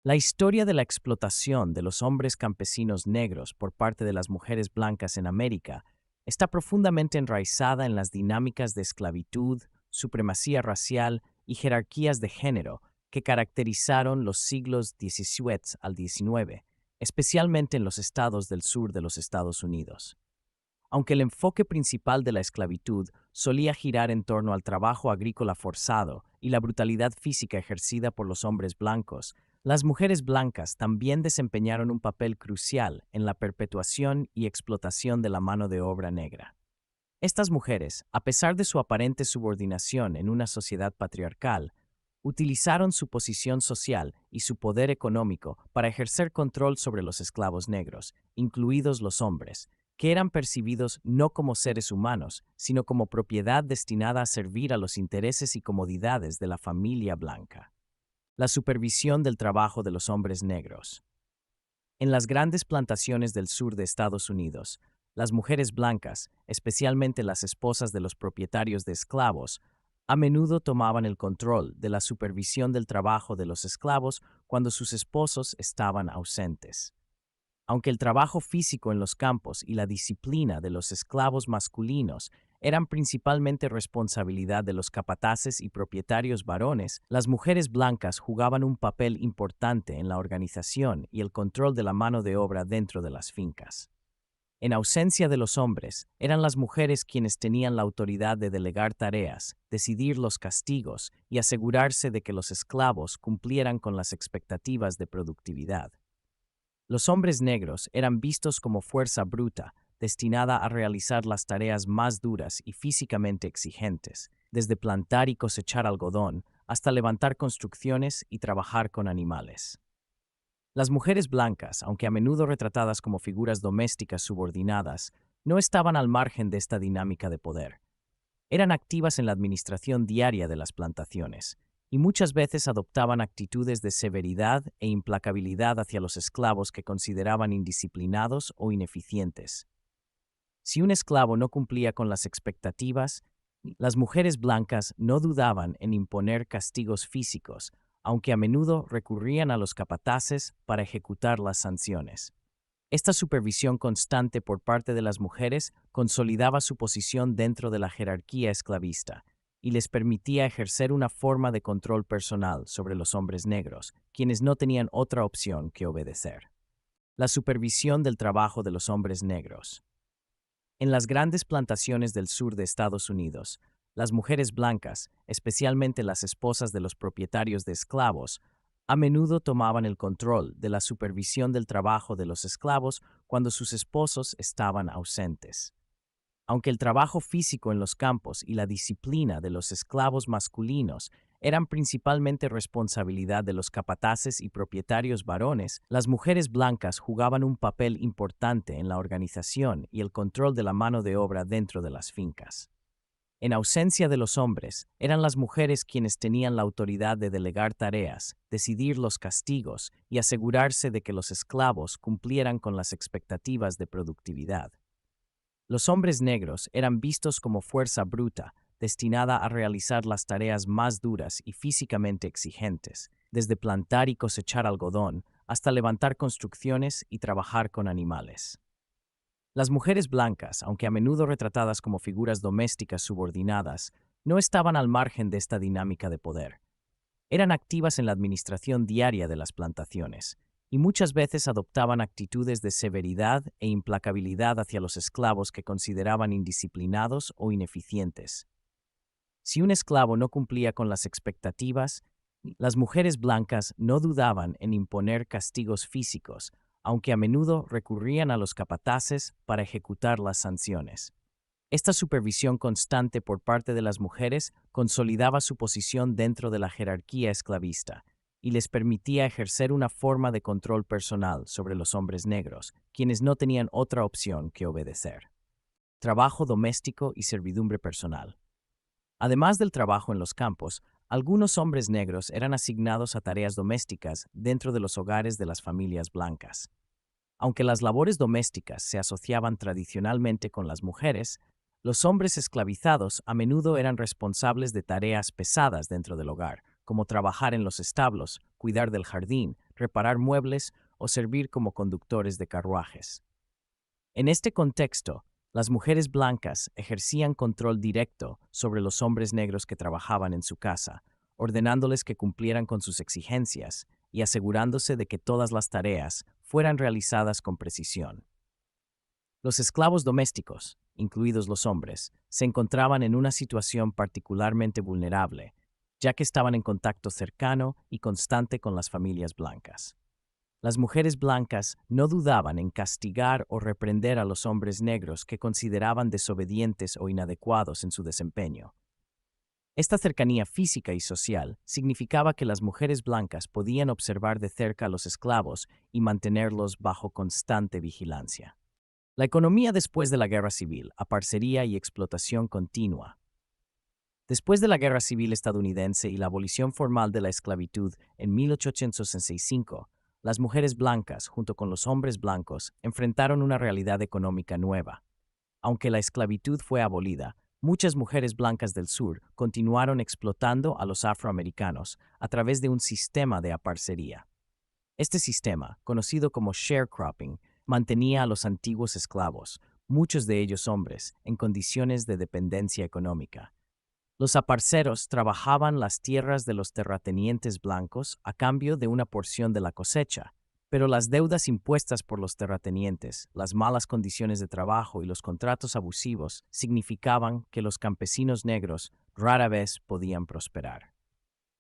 La historia de la explotación de los hombres campesinos negros por parte de las mujeres blancas en América está profundamente enraizada en las dinámicas de esclavitud, supremacía racial y jerarquías de género que caracterizaron los siglos XVII al XIX, especialmente en los estados del sur de los Estados Unidos. Aunque el enfoque principal de la esclavitud solía girar en torno al trabajo agrícola forzado y la brutalidad física ejercida por los hombres blancos, las mujeres blancas también desempeñaron un papel crucial en la perpetuación y explotación de la mano de obra negra. Estas mujeres, a pesar de su aparente subordinación en una sociedad patriarcal, utilizaron su posición social y su poder económico para ejercer control sobre los esclavos negros, incluidos los hombres, que eran percibidos no como seres humanos, sino como propiedad destinada a servir a los intereses y comodidades de la familia blanca. La supervisión del trabajo de los hombres negros. En las grandes plantaciones del sur de Estados Unidos, las mujeres blancas, especialmente las esposas de los propietarios de esclavos, a menudo tomaban el control de la supervisión del trabajo de los esclavos cuando sus esposos estaban ausentes. Aunque el trabajo físico en los campos y la disciplina de los esclavos masculinos eran principalmente responsabilidad de los capataces y propietarios varones, las mujeres blancas jugaban un papel importante en la organización y el control de la mano de obra dentro de las fincas. En ausencia de los hombres, eran las mujeres quienes tenían la autoridad de delegar tareas, decidir los castigos y asegurarse de que los esclavos cumplieran con las expectativas de productividad. Los hombres negros eran vistos como fuerza bruta, destinada a realizar las tareas más duras y físicamente exigentes, desde plantar y cosechar algodón hasta levantar construcciones y trabajar con animales. Las mujeres blancas, aunque a menudo retratadas como figuras domésticas subordinadas, no estaban al margen de esta dinámica de poder. Eran activas en la administración diaria de las plantaciones, y muchas veces adoptaban actitudes de severidad e implacabilidad hacia los esclavos que consideraban indisciplinados o ineficientes. Si un esclavo no cumplía con las expectativas, las mujeres blancas no dudaban en imponer castigos físicos, aunque a menudo recurrían a los capataces para ejecutar las sanciones. Esta supervisión constante por parte de las mujeres consolidaba su posición dentro de la jerarquía esclavista y les permitía ejercer una forma de control personal sobre los hombres negros, quienes no tenían otra opción que obedecer. La supervisión del trabajo de los hombres negros. En las grandes plantaciones del sur de Estados Unidos, las mujeres blancas, especialmente las esposas de los propietarios de esclavos, a menudo tomaban el control de la supervisión del trabajo de los esclavos cuando sus esposos estaban ausentes. Aunque el trabajo físico en los campos y la disciplina de los esclavos masculinos eran principalmente responsabilidad de los capataces y propietarios varones, las mujeres blancas jugaban un papel importante en la organización y el control de la mano de obra dentro de las fincas. En ausencia de los hombres, eran las mujeres quienes tenían la autoridad de delegar tareas, decidir los castigos y asegurarse de que los esclavos cumplieran con las expectativas de productividad. Los hombres negros eran vistos como fuerza bruta, destinada a realizar las tareas más duras y físicamente exigentes, desde plantar y cosechar algodón hasta levantar construcciones y trabajar con animales. Las mujeres blancas, aunque a menudo retratadas como figuras domésticas subordinadas, no estaban al margen de esta dinámica de poder. Eran activas en la administración diaria de las plantaciones, y muchas veces adoptaban actitudes de severidad e implacabilidad hacia los esclavos que consideraban indisciplinados o ineficientes. Si un esclavo no cumplía con las expectativas, las mujeres blancas no dudaban en imponer castigos físicos, aunque a menudo recurrían a los capataces para ejecutar las sanciones. Esta supervisión constante por parte de las mujeres consolidaba su posición dentro de la jerarquía esclavista y les permitía ejercer una forma de control personal sobre los hombres negros, quienes no tenían otra opción que obedecer. Trabajo doméstico y servidumbre personal. Además del trabajo en los campos, algunos hombres negros eran asignados a tareas domésticas dentro de los hogares de las familias blancas. Aunque las labores domésticas se asociaban tradicionalmente con las mujeres, los hombres esclavizados a menudo eran responsables de tareas pesadas dentro del hogar, como trabajar en los establos, cuidar del jardín, reparar muebles o servir como conductores de carruajes. En este contexto, las mujeres blancas ejercían control directo sobre los hombres negros que trabajaban en su casa, ordenándoles que cumplieran con sus exigencias y asegurándose de que todas las tareas fueran realizadas con precisión. Los esclavos domésticos, incluidos los hombres, se encontraban en una situación particularmente vulnerable, ya que estaban en contacto cercano y constante con las familias blancas. Las mujeres blancas no dudaban en castigar o reprender a los hombres negros que consideraban desobedientes o inadecuados en su desempeño. Esta cercanía física y social significaba que las mujeres blancas podían observar de cerca a los esclavos y mantenerlos bajo constante vigilancia. La economía después de la Guerra Civil, aparcería y explotación continua. Después de la Guerra Civil estadounidense y la abolición formal de la esclavitud en 1865, las mujeres blancas, junto con los hombres blancos, enfrentaron una realidad económica nueva. Aunque la esclavitud fue abolida, muchas mujeres blancas del sur continuaron explotando a los afroamericanos a través de un sistema de aparcería. Este sistema, conocido como sharecropping, mantenía a los antiguos esclavos, muchos de ellos hombres, en condiciones de dependencia económica. Los aparceros trabajaban las tierras de los terratenientes blancos a cambio de una porción de la cosecha, pero las deudas impuestas por los terratenientes, las malas condiciones de trabajo y los contratos abusivos significaban que los campesinos negros rara vez podían prosperar.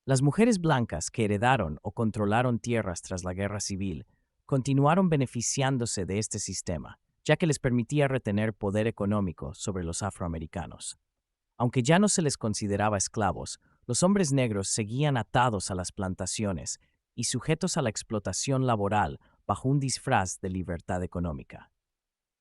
Las mujeres blancas que heredaron o controlaron tierras tras la Guerra Civil continuaron beneficiándose de este sistema, ya que les permitía retener poder económico sobre los afroamericanos. Aunque ya no se les consideraba esclavos, los hombres negros seguían atados a las plantaciones y sujetos a la explotación laboral bajo un disfraz de libertad económica.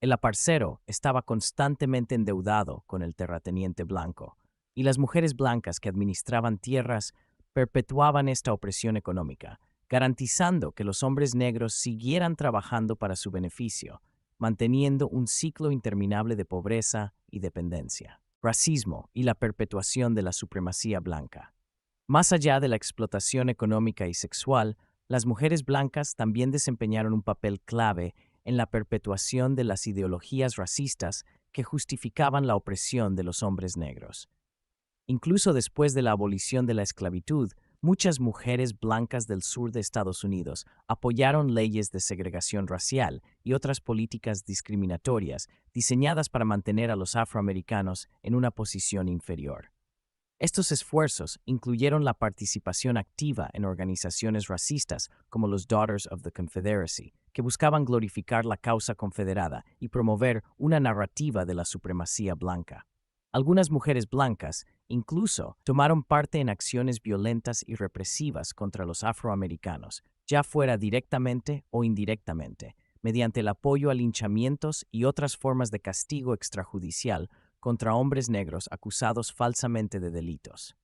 El aparcero estaba constantemente endeudado con el terrateniente blanco, y las mujeres blancas que administraban tierras perpetuaban esta opresión económica, garantizando que los hombres negros siguieran trabajando para su beneficio, manteniendo un ciclo interminable de pobreza y dependencia. Racismo y la perpetuación de la supremacía blanca. Más allá de la explotación económica y sexual, las mujeres blancas también desempeñaron un papel clave en la perpetuación de las ideologías racistas que justificaban la opresión de los hombres negros. Incluso después de la abolición de la esclavitud, muchas mujeres blancas del sur de Estados Unidos apoyaron leyes de segregación racial y otras políticas discriminatorias diseñadas para mantener a los afroamericanos en una posición inferior. Estos esfuerzos incluyeron la participación activa en organizaciones racistas como los Daughters of the Confederacy, que buscaban glorificar la causa confederada y promover una narrativa de la supremacía blanca. Algunas mujeres blancas incluso tomaron parte en acciones violentas y represivas contra los afroamericanos, ya fuera directamente o indirectamente, mediante el apoyo a linchamientos y otras formas de castigo extrajudicial contra hombres negros acusados falsamente de delitos.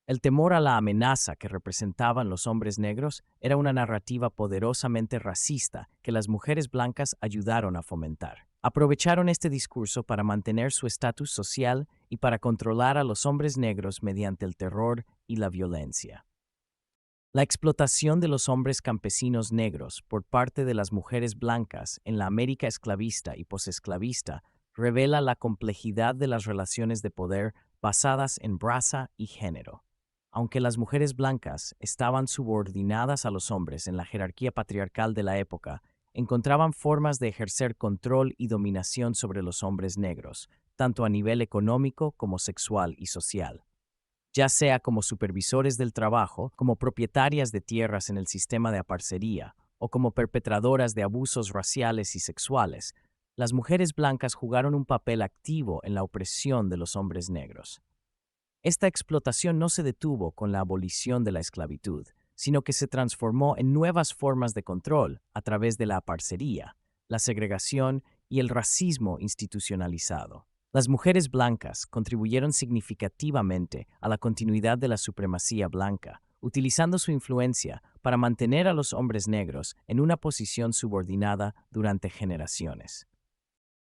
El temor a la amenaza que representaban los hombres negros era una narrativa poderosamente racista que las mujeres blancas ayudaron a fomentar. Aprovecharon este discurso para mantener su estatus social y para controlar a los hombres negros mediante el terror y la violencia. La explotación de los hombres campesinos negros por parte de las mujeres blancas en la América esclavista y posesclavista revela la complejidad de las relaciones de poder basadas en raza y género. Aunque las mujeres blancas estaban subordinadas a los hombres en la jerarquía patriarcal de la época, encontraban formas de ejercer control y dominación sobre los hombres negros, tanto a nivel económico como sexual y social. Ya sea como supervisores del trabajo, como propietarias de tierras en el sistema de aparcería, o como perpetradoras de abusos raciales y sexuales, las mujeres blancas jugaron un papel activo en la opresión de los hombres negros. Esta explotación no se detuvo con la abolición de la esclavitud, sino que se transformó en nuevas formas de control a través de la aparcería, la segregación y el racismo institucionalizado. Las mujeres blancas contribuyeron significativamente a la continuidad de la supremacía blanca, utilizando su influencia para mantener a los hombres negros en una posición subordinada durante generaciones.